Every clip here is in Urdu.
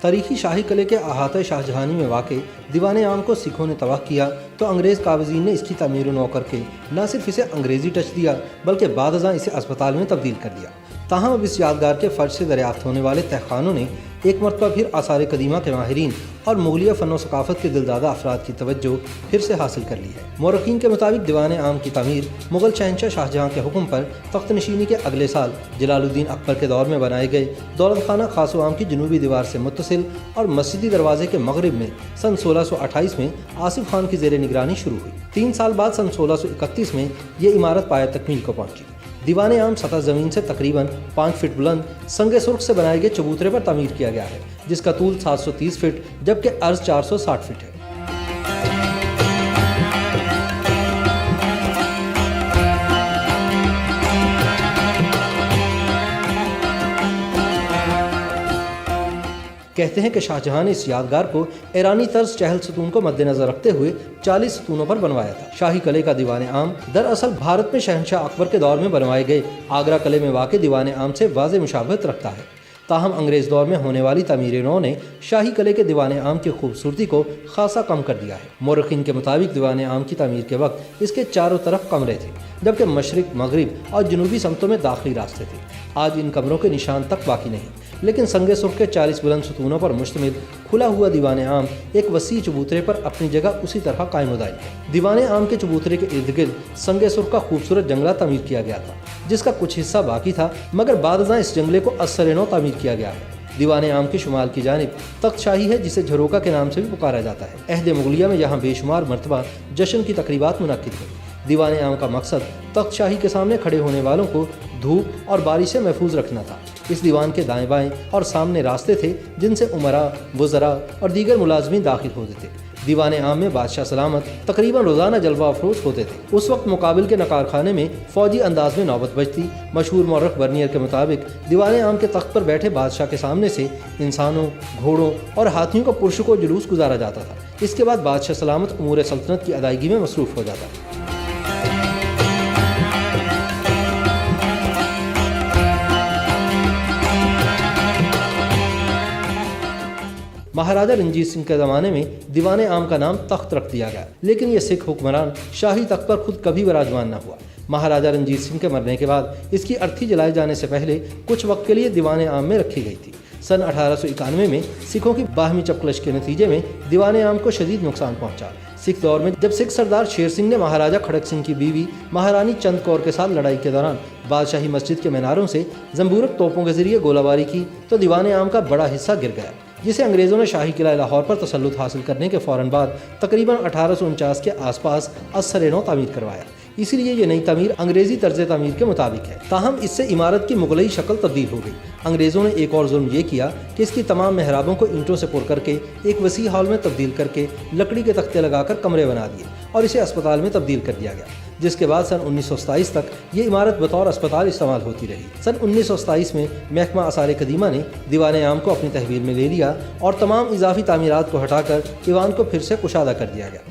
تاریخی شاہی قلعے کے احاطہ شاہجہانی میں واقع دیوان عام کو سکھوں نے تباہ کیا تو انگریز قابضین نے اس کی تعمیر و نو کر کے نہ صرف اسے انگریزی ٹچ دیا بلکہ بعد ازاں اسے اسپتال میں تبدیل کر دیا۔ تاہم اب اس یادگار کے فرش سے دریافت ہونے والے تہخانوں نے ایک مرتبہ پھر آثار قدیمہ کے ماہرین اور مغلیہ فن و ثقافت کے دلدادہ افراد کی توجہ پھر سے حاصل کر لی ہے۔ مورخین کے مطابق دیوان عام کی تعمیر مغل شہنشاہ شاہجہاں کے حکم پر تخت نشینی کے اگلے سال جلال الدین اکبر کے دور میں بنائے گئے دولت خانہ خاص و عام کی جنوبی دیوار سے متصل اور مسجدی دروازے کے مغرب میں سن 1628 میں آصف خان کی زیر نگرانی شروع ہوئی۔ 3 سال بعد سن 1631 میں یہ عمارت پایہ تکمیل کو پہنچی۔ دیوان عام سطح زمین سے تقریباً 5 فٹ بلند سنگ سرخ سے بنائے گئے چبوترے پر تعمیر کیا گیا ہے، جس کا طول 730 فٹ جبکہ عرض 460 فٹ ہے۔ کہتے ہیں کہ شاہجہاں نے اس یادگار کو ایرانی طرز چہل ستون کو مد نظر رکھتے ہوئے 40 ستونوں پر بنوایا تھا۔ شاہی قلعے کا دیوان عام دراصل بھارت میں شہنشاہ اکبر کے دور میں بنوائے گئے آگرہ قلعے میں واقع دیوان عام سے واضح مشابہت رکھتا ہے۔ تاہم انگریز دور میں ہونے والی تعمیر نو نے شاہی قلعے کے دیوان عام کی خوبصورتی کو خاصا کم کر دیا ہے۔ مورخین کے مطابق دیوان عام کی تعمیر کے وقت اس کے چاروں طرف کمرے تھے، جبکہ مشرق، مغرب اور جنوبی سمتوں میں داخلی راستے تھے۔ آج ان کمروں کے نشان تک باقی نہیں، لیکن سنگ سرخ کے 40 بلند ستونوں پر مشتمل کھلا ہوا دیوان عام ایک وسیع چبوترے پر اپنی جگہ اسی طرح قائم و دائم ہے۔ دیوان عام کے چبوترے کے ارد گرد سنگ سرخ کا خوبصورت جنگلہ تعمیر کیا گیا تھا، جس کا کچھ حصہ باقی تھا، مگر بعد ازاں اس جنگلے کو از سر نو تعمیر کیا گیا ہے۔ دیوان عام کے شمال کی جانب تخت شاہی ہے، جسے جھروکا کے نام سے بھی پکارا جاتا ہے۔ عہد مغلیہ میں یہاں بے شمار مرتبہ جشن کی تقریبات منعقد ہوئی۔ دیوان عام کا مقصد تخت شاہی کے سامنے کھڑے ہونے والوں کو دھوپ اور بارش سے محفوظ رکھنا تھا۔ اس دیوان کے دائیں بائیں اور سامنے راستے تھے جن سے امراء، وزراء اور دیگر ملازمین داخل ہوتے تھے۔ دیوان عام میں بادشاہ سلامت تقریباً روزانہ جلوہ افروز ہوتے تھے۔ اس وقت مقابل کے نقار خانے میں فوجی انداز میں نوبت بجتی۔ مشہور مورخ برنیئر کے مطابق دیوان عام کے تخت پر بیٹھے بادشاہ کے سامنے سے انسانوں، گھوڑوں اور ہاتھیوں کا پرشکو جلوس گزارا جاتا تھا۔ اس کے بعد بادشاہ سلامت امور سلطنت کی ادائیگی میں مصروف ہو جاتا۔ مہاراجہ رنجیت سنگھ کے زمانے میں دیوان عام کا نام تخت رکھ دیا گیا، لیکن یہ سکھ حکمران شاہی تخت پر خود کبھی براجمان نہ ہوا۔ مہاراجہ رنجیت سنگھ کے مرنے کے بعد اس کی ارتھی جلائے جانے سے پہلے کچھ وقت کے لیے دیوان عام میں رکھی گئی تھی۔ سن 1891 میں سکھوں کی باہمی چپکلش کے نتیجے میں دیوان عام کو شدید نقصان پہنچا۔ سکھ دور میں جب سکھ سردار شیر سنگھ نے مہاراجہ کھڑک سنگھ کی بیوی مہارانی چند کور کے ساتھ لڑائی کے دوران بادشاہی مسجد کے میناروں سے زنبورک توپوں کے ذریعے گولہ باری کی تو دیوان عام کا بڑا حصہ گر گیا، جسے انگریزوں نے شاہی قلعہ لاہور پر تسلط حاصل کرنے کے فوراً بعد تقریباً 1849 کے آس پاس از سر نو تعمیر کروایا۔ اسی لیے یہ نئی تعمیر انگریزی طرز تعمیر کے مطابق ہے۔ تاہم اس سے عمارت کی مغلئی شکل تبدیل ہو گئی۔ انگریزوں نے ایک اور ظلم یہ کیا کہ اس کی تمام محرابوں کو اینٹوں سے پر کر کے ایک وسیع ہال میں تبدیل کر کے لکڑی کے تختے لگا کر کمرے بنا دیے اور اسے اسپتال میں تبدیل کر دیا گیا، جس کے بعد سن 1927 تک یہ عمارت بطور اسپتال استعمال ہوتی رہی۔ سن 1927 میں محکمہ آثار قدیمہ نے دیوان عام کو اپنی تحویل میں لے لیا اور تمام اضافی تعمیرات کو ہٹا کر ایوان کو پھر سے کشادہ کر دیا گیا۔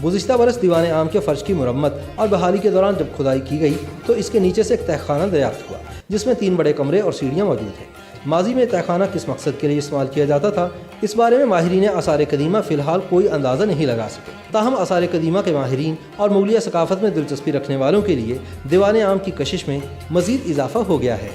گزشتہ برس دیوان عام کے فرش کی مرمت اور بحالی کے دوران جب کھدائی کی گئی تو اس کے نیچے سے ایک تہخانہ دریافت ہوا، جس میں 3 بڑے کمرے اور سیڑھیاں موجود ہیں۔ ماضی میں تہخانہ کس مقصد کے لیے استعمال کیا جاتا تھا، اس بارے میں ماہرین آثار قدیمہ فی الحال کوئی اندازہ نہیں لگا سکے۔ تاہم آثار قدیمہ کے ماہرین اور مغلیہ ثقافت میں دلچسپی رکھنے والوں کے لیے دیوان عام کی کشش میں مزید اضافہ ہو گیا ہے۔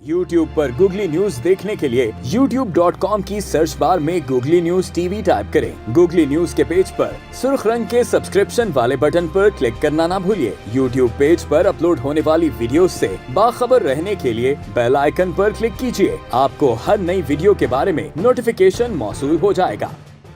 YouTube پر گوگلی نیوز دیکھنے کے لیے youtube.com کی سرچ بار میں googly news T V type کریں۔ گوگلی نیوز کے پیج پر سرخ رنگ کے سبسکرپشن والے بٹن پر کلک کرنا نہ بھولیے۔ YouTube پیج پر اپلوڈ ہونے والی ویڈیوز سے باخبر رہنے کے لیے بیل آئیکن پر کلک کیجیے۔ آپ کو ہر نئی ویڈیو کے بارے میں نوٹیفیکیشن موصول ہو جائے گا۔